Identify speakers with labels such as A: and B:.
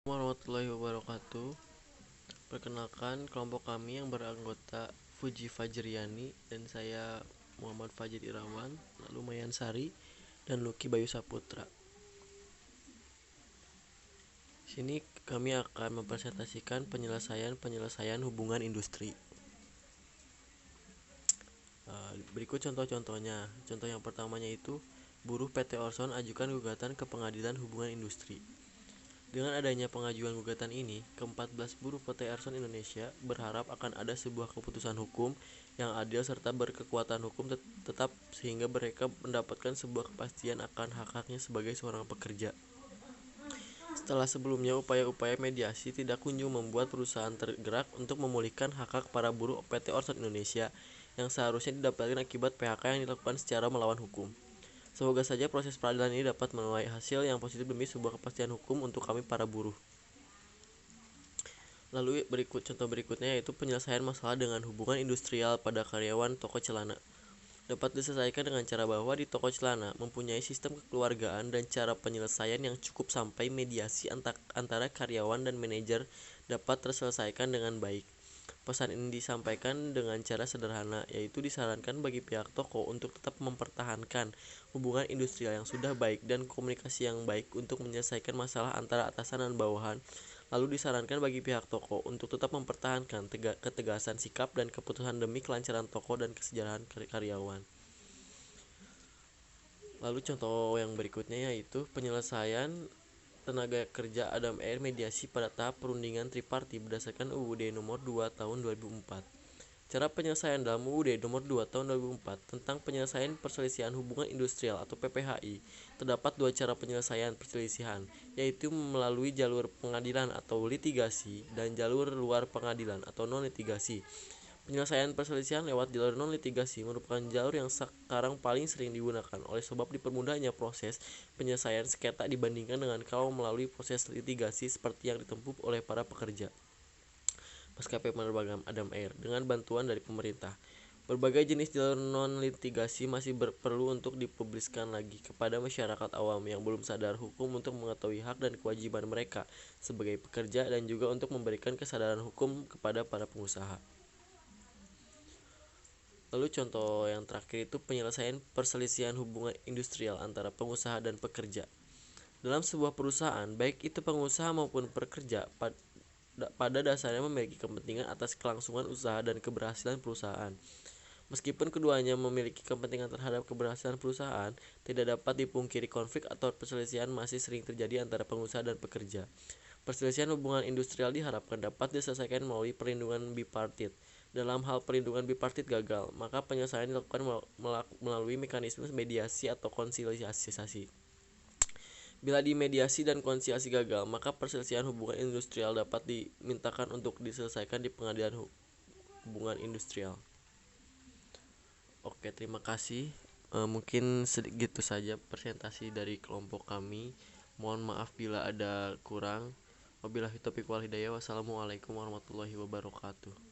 A: Warahmatullahi wabarakatuh. Perkenalkan, kelompok kami yang beranggota Fuji Fajriani dan saya Muhammad Fajri Irawan, lalu Mayan Sari dan Lucky Bayu Saputra. Sini kami akan mempresentasikan penyelesaian hubungan industri. Berikut contoh-contohnya. Contoh yang pertamanya itu buruh PT Orson ajukan gugatan ke Pengadilan Hubungan Industri. Dengan adanya pengajuan gugatan ini, ke-14 buruh PT Orson Indonesia berharap akan ada sebuah keputusan hukum yang adil serta berkekuatan hukum tetap sehingga mereka mendapatkan sebuah kepastian akan hak-haknya sebagai seorang pekerja. Setelah sebelumnya upaya-upaya mediasi tidak kunjung membuat perusahaan tergerak untuk memulihkan hak-hak para buruh PT Orson Indonesia yang seharusnya didapatkan akibat PHK yang dilakukan secara melawan hukum. Semoga saja proses peradilan ini dapat menuai hasil yang positif demi sebuah kepastian hukum untuk kami para buruh. Lalu contoh berikutnya yaitu penyelesaian masalah dengan hubungan industrial pada karyawan toko celana. Dapat diselesaikan dengan cara bahwa di toko celana mempunyai sistem kekeluargaan dan cara penyelesaian yang cukup sampai mediasi antara karyawan dan manajer dapat terselesaikan dengan baik. Pesan ini disampaikan dengan cara sederhana, yaitu disarankan bagi pihak toko untuk tetap mempertahankan hubungan industrial yang sudah baik dan komunikasi yang baik untuk menyelesaikan masalah antara atasan dan bawahan. Lalu disarankan bagi pihak toko untuk tetap mempertahankan ketegasan sikap dan keputusan demi kelancaran toko dan kesejahteraan karyawan. Lalu contoh yang berikutnya yaitu penyelesaian tenaga kerja Adam Air mediasi pada tahap perundingan tripartit berdasarkan UUD nomor 2 tahun 2004. Cara penyelesaian dalam UUD nomor 2 tahun 2004 tentang penyelesaian perselisihan hubungan industrial atau PPHI, terdapat dua cara penyelesaian perselisihan, yaitu melalui jalur pengadilan atau litigasi dan jalur luar pengadilan atau non-litigasi. Penyelesaian perselisihan lewat jalur non-litigasi merupakan jalur yang sekarang paling sering digunakan oleh sebab dipermudahnya proses penyelesaian sengketa dibandingkan dengan kalau melalui proses litigasi seperti yang ditempuh oleh para pekerja maskapai penerbangan Adam Air dengan bantuan dari pemerintah. Berbagai jenis jalur non-litigasi masih perlu untuk dipublikasikan lagi kepada masyarakat awam yang belum sadar hukum untuk mengetahui hak dan kewajiban mereka sebagai pekerja dan juga untuk memberikan kesadaran hukum kepada para pengusaha. Lalu contoh yang terakhir itu penyelesaian perselisihan hubungan industrial antara pengusaha dan pekerja. Dalam sebuah perusahaan, baik itu pengusaha maupun pekerja, pada dasarnya memiliki kepentingan atas kelangsungan usaha dan keberhasilan perusahaan. Meskipun keduanya memiliki kepentingan terhadap keberhasilan perusahaan, tidak dapat dipungkiri konflik atau perselisihan masih sering terjadi antara pengusaha dan pekerja. Perselisihan hubungan industrial diharapkan dapat diselesaikan melalui perlindungan bipartit. Dalam hal perlindungan bipartit gagal, maka penyelesaian dilakukan melalui mekanisme mediasi atau konsiliasi. Bila di mediasi dan konsiliasi gagal, maka perselisihan hubungan industrial dapat dimintakan untuk diselesaikan di pengadilan hubungan industrial. Oke, terima kasih. Mungkin segitu saja presentasi dari kelompok kami. Mohon maaf bila ada kurang. Wabillahi taufiq wal hidayah. Wassalamualaikum warahmatullahi wabarakatuh.